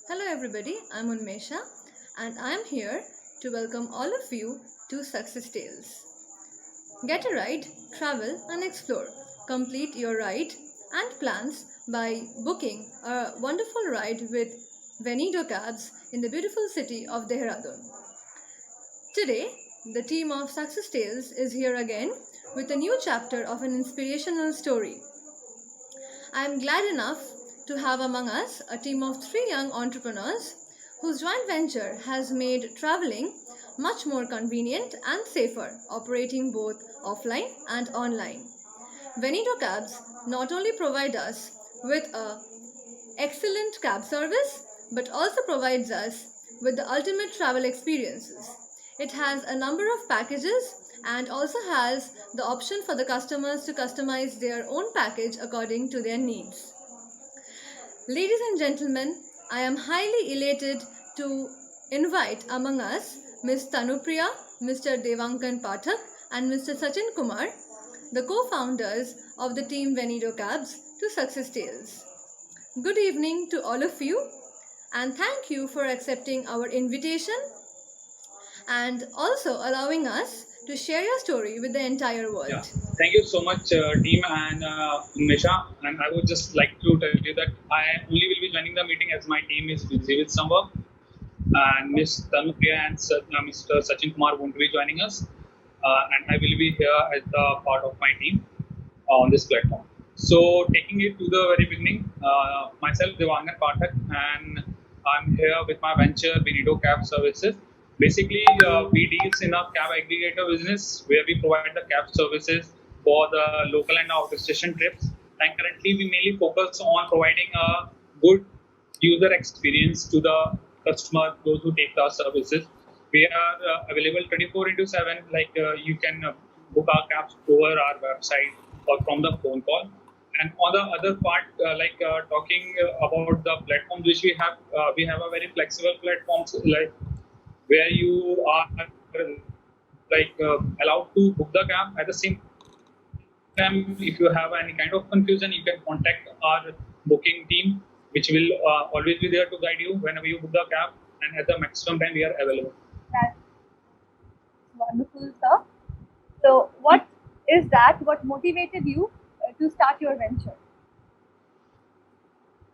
Hello everybody, I'm Unmesha and I'm here to welcome all of you to Success Tales. Get a ride, travel and explore. Complete your ride and plans by booking a wonderful ride with Venido Cabs in the beautiful city of Dehradun. Today, the team of Success Tales is here again with a new chapter of an inspirational story. I am glad enough to have among us a team of three young entrepreneurs whose joint venture has made traveling much more convenient and safer, operating both offline and online. Venido Cabs not only provide us with a excellent cab service but also provides us with the ultimate travel experiences. It has a number of packages and also has the option for the customers to customize their own package according to their needs. Ladies and gentlemen, I am highly elated to invite among us Ms. Tannu Priya, Mr. Devankan Pathak, and Mr. Sachin Kumar, the co-founders of the team Venido Cabs, to Success Tales. Good evening to all of you, and thank you for accepting our invitation and also allowing us to share your story with the entire world. Yeah, thank you so much, team and Misha. And I would just like to tell you that I only will be joining the meeting as my team is busy with some work. And Miss Tannu Priya and Mr. Sachin Kumar won't be joining us. And I will be here as the part of my team on this platform. So, taking it to the very beginning, myself, Devankan Pathak, and I'm here with my venture, Venido Cabs Services. Basically, we deals in a cab aggregator business where we provide the cab services for the local and outstation trips. And currently, we mainly focus on providing a good user experience to the customer, those who take our services. We are available 24 into 7, like you can book our cabs over our website or from the phone call. And on the other part, talking about the platforms which we have a very flexible platforms like where you are allowed to book the cab. At the same time, if you have any kind of confusion, you can contact our booking team, which will always be there to guide you whenever you book the cab. And at the maximum time, we are available. That's wonderful, sir. So, what is that? What motivated you to start your venture?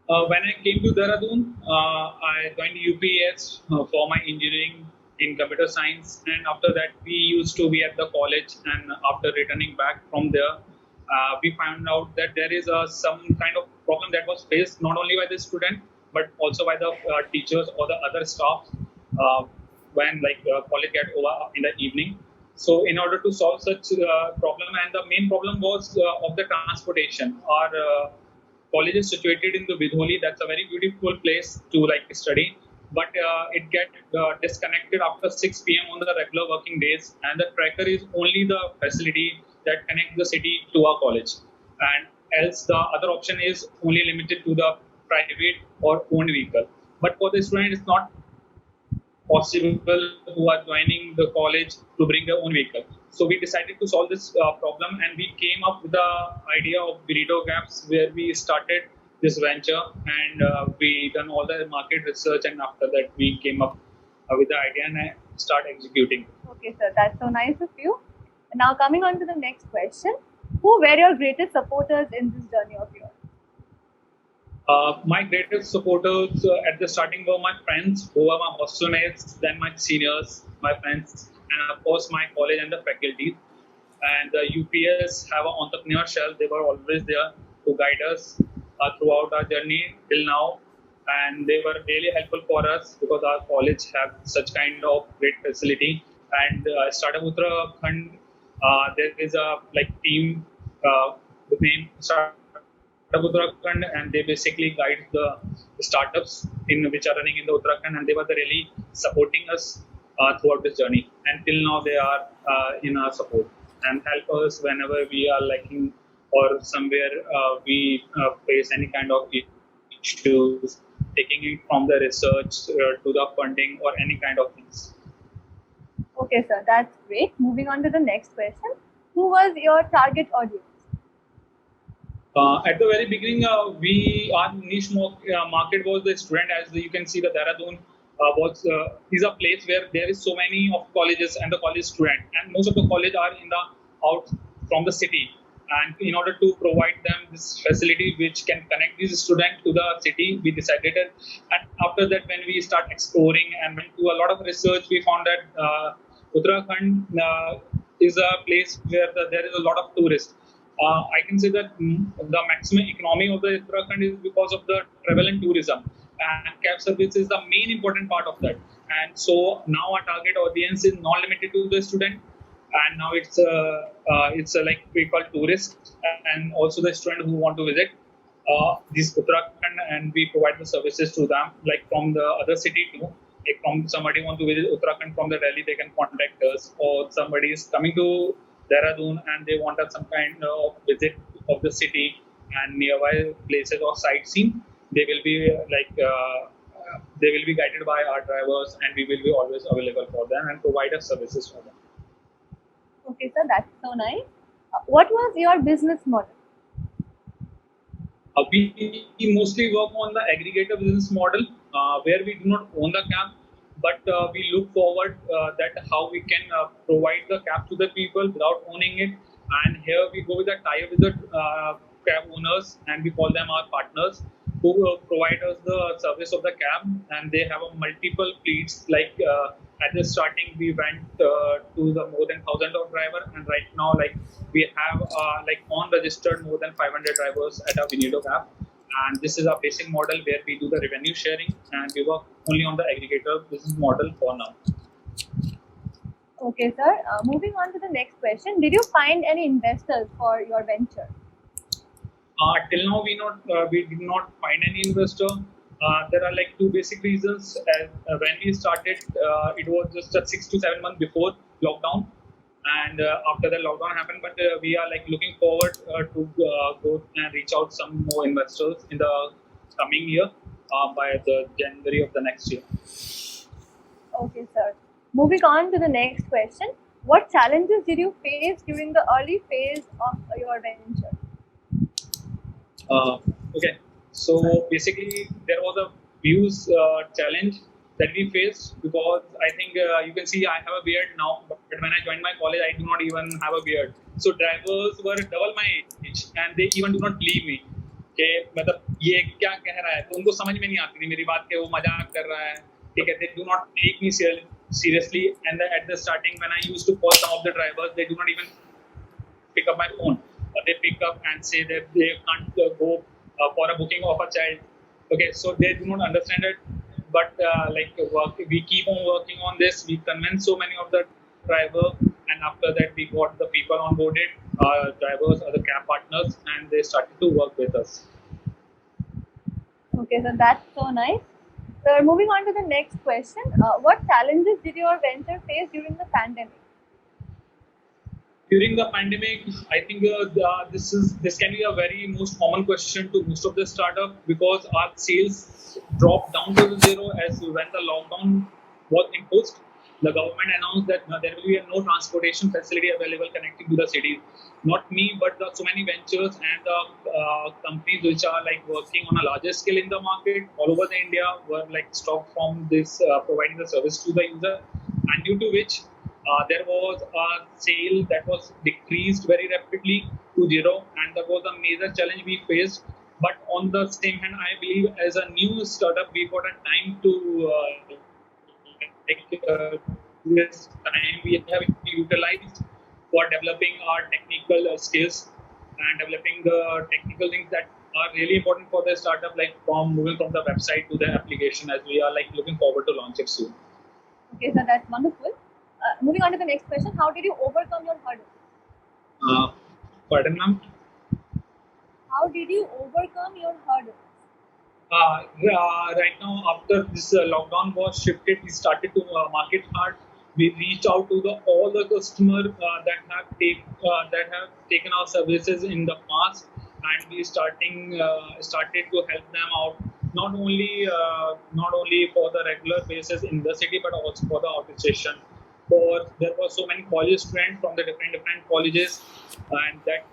When I came to Dehradun, I joined UPS for my engineering in computer science, and after that, we used to be at the college. And after returning back from there, we found out that there is some kind of problem that was faced not only by the student but also by the teachers or the other staff uh, when college get over in the evening. So, in order to solve such problem, and the main problem was of the transportation. Our college is situated in the Vidholi. That's a very beautiful place to study. But it get disconnected after 6 p.m. on the regular working days, and the tracker is only the facility that connects the city to our college. And else, the other option is only limited to the private or owned vehicle. But for the student, it's not possible who are joining the college to bring their own vehicle. So we decided to solve this problem, and we came up with the idea of Venido Cabs, where we started this venture, and we done all the market research, and after that we came up with the idea and start executing. Okay, sir, that's so nice of you. Now, coming on to the next question, who were your greatest supporters in this journey of yours? My greatest supporters at the starting were my friends, who were my hostel mates, then my seniors, my friends, and of course my college and the faculty. And the UPS have an entrepreneur shell. They were always there to guide us throughout our journey till now. And they were really helpful for us because our college have such kind of great facility. And Startup Uttarakhand, there is a team with name Startup Uttarakhand, and they basically guide the startups in which are running in the Uttarakhand, and they were really supporting us throughout this journey. And till now, they are in our support and help us whenever we are lacking or somewhere we face any kind of issues, taking it from the research to the funding or any kind of things. Okay, sir, that's great. Moving on to the next question, who was your target audience? At the very beginning, we our niche market was the student. As you can see, the Dehradun was is a place where there is so many of colleges and the college student, and most of the college are in the out from the city. And in order to provide them this facility which can connect these students to the city, we decided it. And after that, when we start exploring and went to a lot of research, we found that Uttarakhand is a place where there is a lot of tourists. I can say that the maximum economy of the Uttarakhand is because of the travel and tourism, and cab service is the main important part of that. And so now our target audience is not limited to the student, and now it's like people tourists and also the student who want to visit this Uttarakhand, and we provide the services to them like from the other city too. Like from somebody want to visit Uttarakhand from the Delhi, they can contact us, or somebody is coming to Dehradun and they want some kind of visit of the city and nearby places or sightseeing. They will be they will be guided by our drivers, and we will be always available for them and provide us services for them. Okay, sir, that's so nice. What was your business model? We mostly work on the aggregator business model where we do not own the cab, but we look forward that how we can provide the cab to the people without owning it. And here we go with a tie with the cab owners, and we call them our partners who provide us the service of the cab, and they have a multiple fleets. Like at the starting, we went to the more than thousands of drivers, and right now, like we have like on registered more than 500 drivers at our Venido Cab. And this is our basic model where we do the revenue sharing, and we work only on the aggregator business model for now. Okay, sir. Moving on to the next question. Did you find any investors for your venture? Till now, we did not find any investor. There are like two basic reasons. As when we started, it was just 6 to 7 months before lockdown, and after the lockdown happened. But we are like looking forward to go and reach out some more investors in the coming year by the January of the next year. Okay, sir. Moving on to the next question. What challenges did you face during the early phase of your venture? Uh, okay, so basically there was a huge challenge that we faced because I think you can see I have a beard now, but when I joined my college, I do not even have a beard. So drivers were double my age, and they even do not believe me. कि मतलब ये क्या कह रहा है, तो उनको समझ में नहीं आती थी मेरी बात कि वो मजाक कर रहा है. ठीक है, they do not take me seriously, and at the starting when I used to call some of the drivers, they do not even pick up my phone. They pick up and say that they can't go for a booking of a child. Okay, so they do not understand it. But we keep on working on this. We convince so many of the driver, and after that we got the people onboarded, drivers, other cab partners, and they started to work with us. Okay, so that's so nice. So moving on to the next question. What challenges did your venture face during the pandemic? During the pandemic, I think this can be a very most common question to most of the startup because our sales dropped down to zero as when the lockdown was imposed. The government announced that there will be no transportation facility available connecting to the cities. Not me, but so many ventures and the companies which are like working on a larger scale in the market all over the India were like stopped from this providing the service to the user, and due to which there was a sale that was decreased very rapidly to zero, and that was a major challenge we faced. But on the same hand, I believe as a new startup, we got a time to this time we have utilized for developing our technical skills and developing the technical things that are really important for the startup, like from moving from the website to the application, as we are like looking forward to launch it soon. Okay, so that's wonderful. Moving on to the next question. How did you overcome your hurdles? Pardon, ma'am? How did you overcome your hurdles? Right now, after this lockdown was shifted, we started to market hard. We reached out to all the customers that have taken our services in the past, and we started to help them out not only for the regular basis in the city, but also for the outstation. for there were so many college students from the different colleges, and that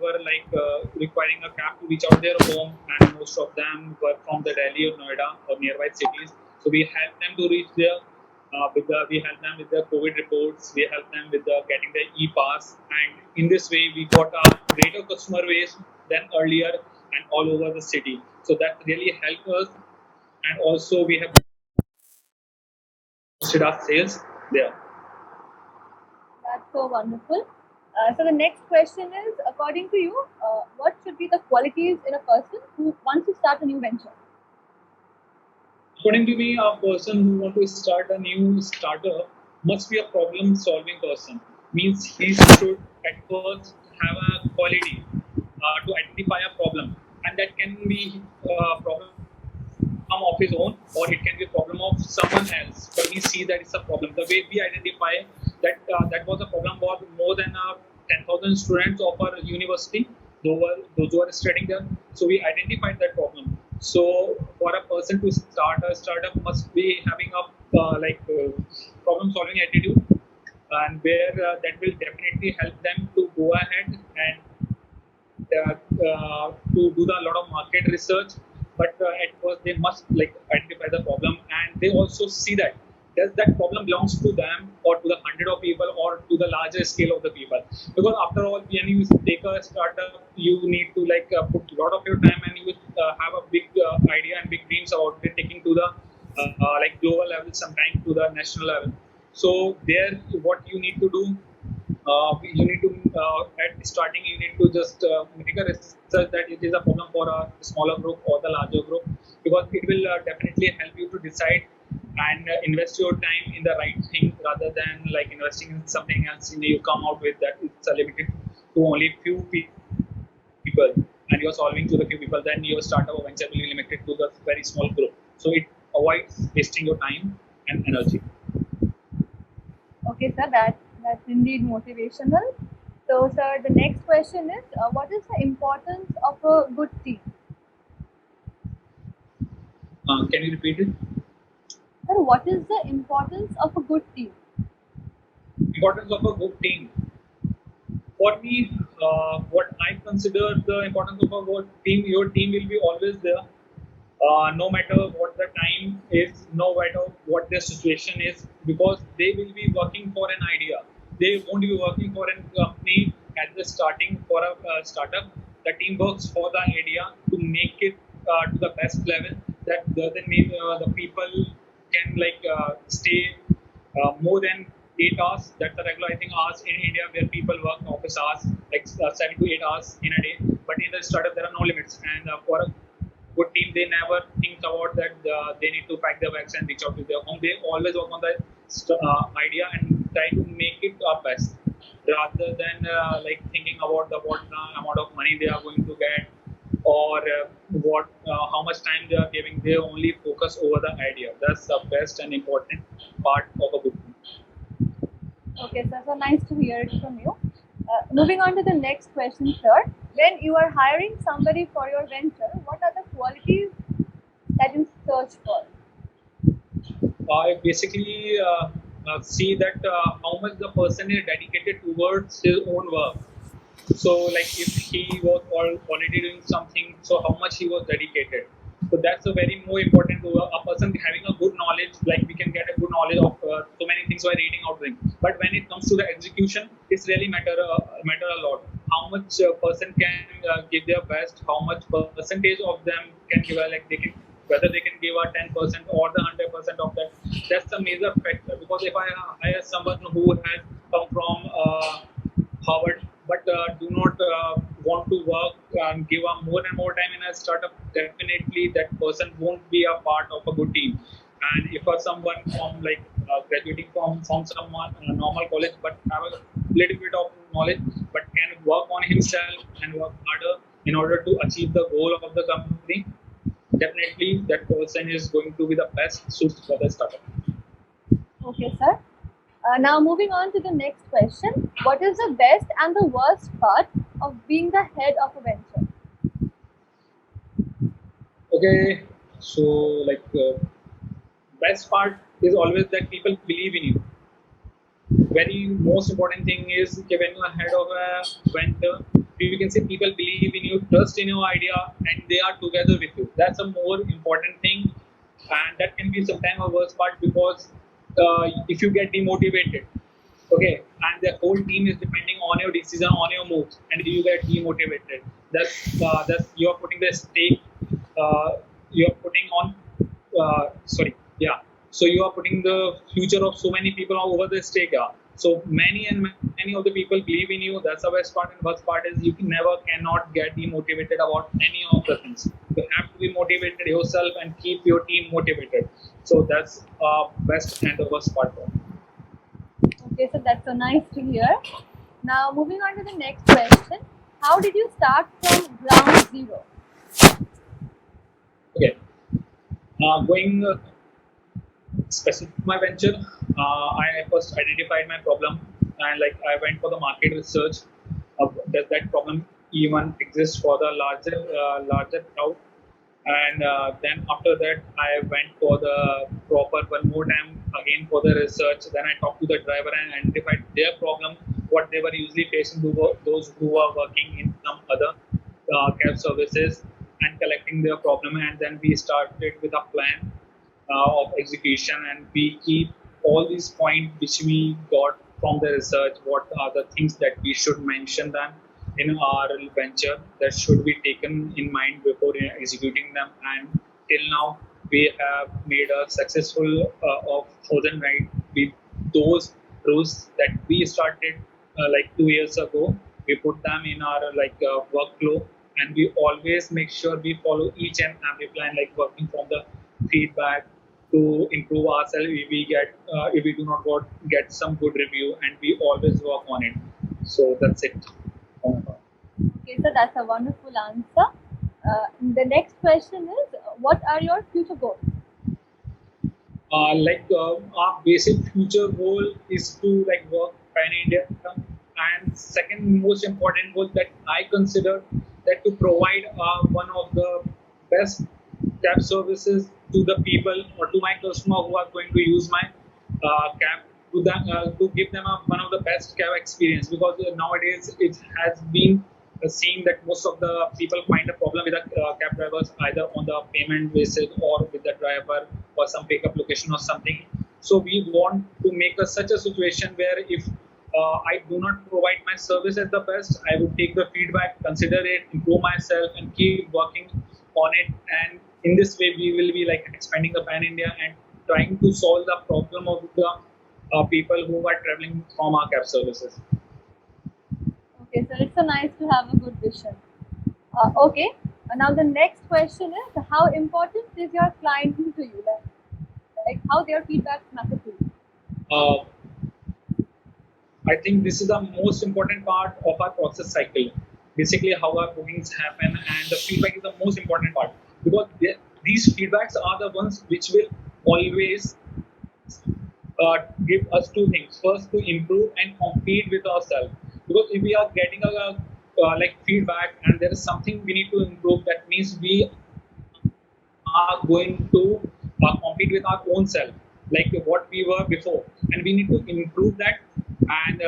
were like requiring a cab to reach out their home, and most of them were from the Delhi or Noida or nearby cities. So we helped them to reach there. We help them with the COVID reports. We help them with getting the e-pass, and in this way, we got a greater customer base than earlier and all over the city. So that really helped us, and also we have boosted our sales there. That's so wonderful. So the next question is, according to you, what should be the qualities in a person who wants to start a new venture? According to me, a person who wants to start a new startup must be a problem-solving person. Means he should at first have a quality to identify a problem, and that can be a problem of his own, or it can be a problem of someone else. But we see that it's a problem. The way we identify that was a problem for more than 10,000 students of our university, those who are studying there. So we identified that problem. So for a person to start a startup, must be having a problem-solving attitude, and where that will definitely help them to go ahead and to do a lot of market research. But at first they must like identify the problem, and they also see that does that problem belongs to them or to the hundred of people or to the larger scale of the people. Because after all, when you take a startup, you need to put a lot of your time, and you have a big idea and big dreams about it, taking to the global level, sometime to the national level. So there, what you need to do, you need to at starting you need to just make a research that it is a problem for a smaller group or the larger group, because it will definitely help you to decide and invest your time in the right thing, rather than like investing in something else and you come out with that it's limited to only few people, and you're solving to the few people, then your startup venture will be limited to the very small group. So it avoids wasting your time and energy. Okay, sir, that's indeed motivational. So, sir, the next question is, what is the importance of a good team? Can you repeat it? Sir, what is the importance of a good team? Importance of a good team. For me, what I consider the importance of a good team, your team will be always there, no matter what the time is, no matter what their situation is, because they will be working for an idea. They won't be working for a company at the starting for a startup. The team works for the idea to make it to the best level. That doesn't mean the people can stay more than 8 hours. That's the regular, I think, hours in India where people work office hours, 7 to 8 hours in a day. But in the startup, there are no limits. And for a good team, they never think about that they need to pack their bags and reach out to their home. They always work on the idea and try to make it our best, rather than thinking about the what amount of money they are going to get, or what how much time they are giving. They only focus over the idea. That's the best and important part of a good team. Okay, sir, so nice to hear it from you. Moving on to the next question, sir. When you are hiring somebody for your venture, what are the qualities that you search for? I basically see that how much the person is dedicated towards his own work. So like if he was already doing something, so how much he was dedicated. So that's a very more important to a person having a good knowledge. Like we can get a good knowledge of so many things by reading out things, but when it comes to the execution, it's really matter a lot. How much person can give their best, how much percentage of them can give they can, whether they can give a 10% or the 100% of that. That's a major factor, because if I hire someone who has come from Harvard, but do not want to work and give a more and more time in a startup, definitely that person won't be a part of a good team. And if someone from graduating from someone normal college, but have a little bit of knowledge, but can work on himself and work harder in order to achieve the goal of the company, definitely that person is going to be the best suit for the startup. Okay, sir. Now, moving on to the next question. What is the best and the worst part of being the head of a venture? Okay, so best part is always that people believe in you. very most important thing is that when you're head of a venture, you can say people believe in you, trust in your idea, and they are together with you. That's a more important thing, and that can be sometimes a worst part because if you get demotivated, okay, and the whole team is depending on your decision, on your moves, and you get demotivated. That's you're putting the stake, uh, you're putting on, sorry, yeah. So you are putting the future of so many people over the stake, yeah. So many of the people believe in you. That's the best part, and worst part is you can never cannot get demotivated about any of the things. You have to be motivated yourself and keep your team motivated. So that's best and the worst part. Okay, so that's so nice to hear. Now, moving on to the next question. How did you start from ground zero? Okay. Going specific to my venture, I first identified my problem and like I went for the market research. Does that problem even exist for the larger crowd? And then after that, I went for the proper one more time again for the research. Then I talked to the driver and identified their problem, what they were usually facing, those who were working in some other cab services, and collecting their problem. And then we started with a plan of execution, and we keep all these points which we got from the research. What are the things that we should mention them in our venture that should be taken in mind before executing them? And till now, we have made a successful of thousand right with those rules that we started like 2 years ago. We put them in our workflow, and we always make sure we follow each and every plan, like working from the feedback to improve ourselves. If we do not get some good review, and we always work on it. So that's it. Okay, so that's a wonderful answer. The next question is, what are your future goals? Our basic future goal is to like work pan India, and second most important goal that I consider that to provide one of the best cab services to the people or to my customer who are going to use my cab, to give them one of the best cab experience, because nowadays it has been seen that most of the people find a problem with the cab drivers either on the payment basis or with the driver or some pickup location or something. So we want to make such a situation where if I do not provide my service at the best, I would take the feedback, consider it, improve myself, and keep working on it. And in this way, we will be like expanding the pan India and trying to solve the problem of the people who are traveling from our cab services. Okay, so it's so nice to have a good vision. Okay, now the next question is, how important is your client to you? Like how their feedback matter to you? Uh, I think this is the most important part of our process cycle. Basically, how our bookings happen, and the feedback is the most important part, because these feedbacks are the ones which will always give us two things. First, to improve and compete with ourselves. Because if we are getting a like feedback and there is something we need to improve, that means we are going to compete with our own self, like what we were before, and we need to improve that and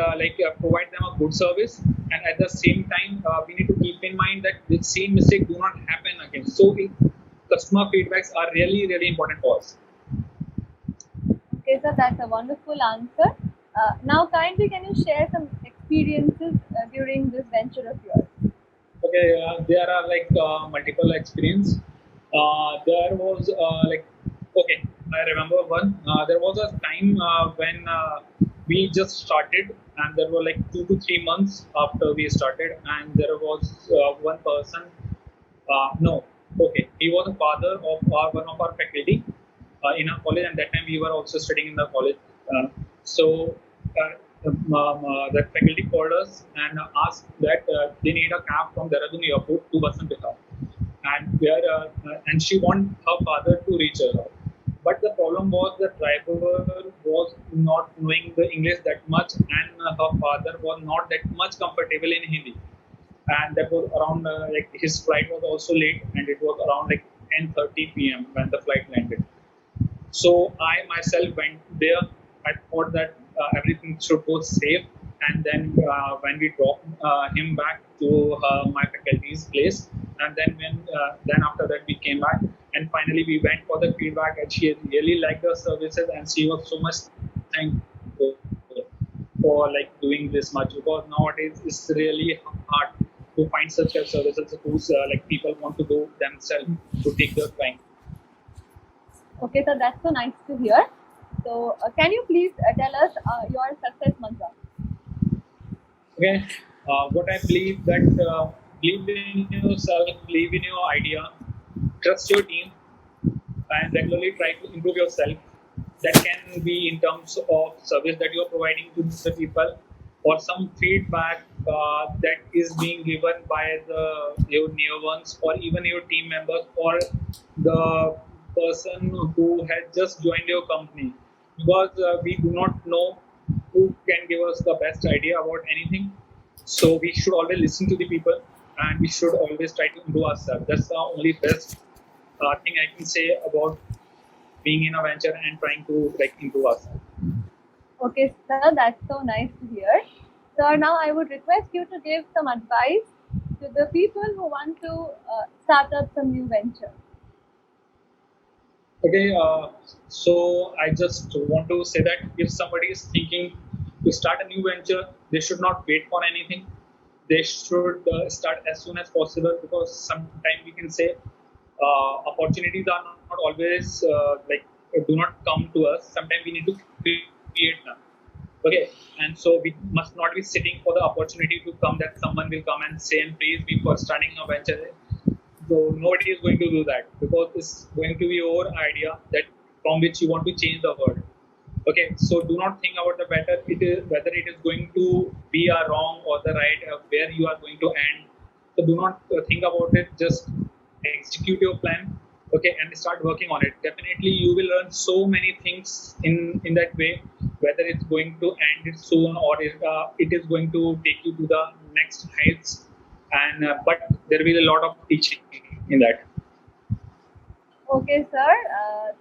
provide them a good service. And at the same time, we need to keep in mind that the same mistake do not happen again. So, customer feedbacks are really, really important for us. Okay, so that's a wonderful answer. Now, kindly, can you share some experiences during this venture of yours? Okay, there are multiple experience. There was okay, I remember one. There was a time when we just started, and there were like 2 to 3 months after we started, and there was one person. No, okay, he was a father of one of our faculty in our college, and that time we were also studying in the college. So that faculty called us and asked that they need a cab from Dehradun airport to Basant, and she want her father to reach her. But the problem was the driver was not knowing the English that much, and her father was not that much comfortable in Hindi. And that was around his flight was also late, and it was around like 10:30 p.m. when the flight landed. So I myself went there. I thought that everything should go safe. And then when we drop him back to my faculty's place, and then after that we came back, and finally we went for the feedback, and she really liked the services, and she was so much thankful for like doing this much, because nowadays it's really hard to find such a services who's like people want to go themselves to take their time. Okay, so that's so nice to hear. So, can you please tell us your success mantra? Okay, what I believe that believe in yourself, believe in your idea, trust your team, and regularly try to improve yourself. That can be in terms of service that you are providing to the people, or some feedback that is being given by your near ones, or even your team members, or the person who has just joined your company. Because we do not know who can give us the best idea about anything. So we should always listen to the people, and we should always try to improve ourselves. That's the only best thing I can say about being in a venture and trying to like improve ourselves. Okay, sir, that's so nice to hear. So, now I would request you to give some advice to the people who want to start up some new venture. Okay, so I just want to say that if somebody is thinking to start a new venture, they should not wait for anything. They should start as soon as possible, because sometimes we can say opportunities are not always do not come to us. Sometimes we need to create them. Okay, and so we must not be sitting for the opportunity to come, that someone will come and say and praise me for starting a venture. So nobody is going to do that, because it's going to be your idea that from which you want to change the world. Okay, so do not think about the better it is, whether it is going to be a wrong or the right, where you are going to end. So do not think about it. Just execute your plan, okay, and start working on it. Definitely, you will learn so many things in that way. Whether it's going to end it soon, or it is going to take you to the next heights, and but there will be a lot of teaching in that. Okay, sir.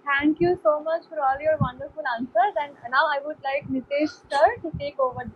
Thank you so much for all your wonderful answers. And now I would like Nitesh sir to take over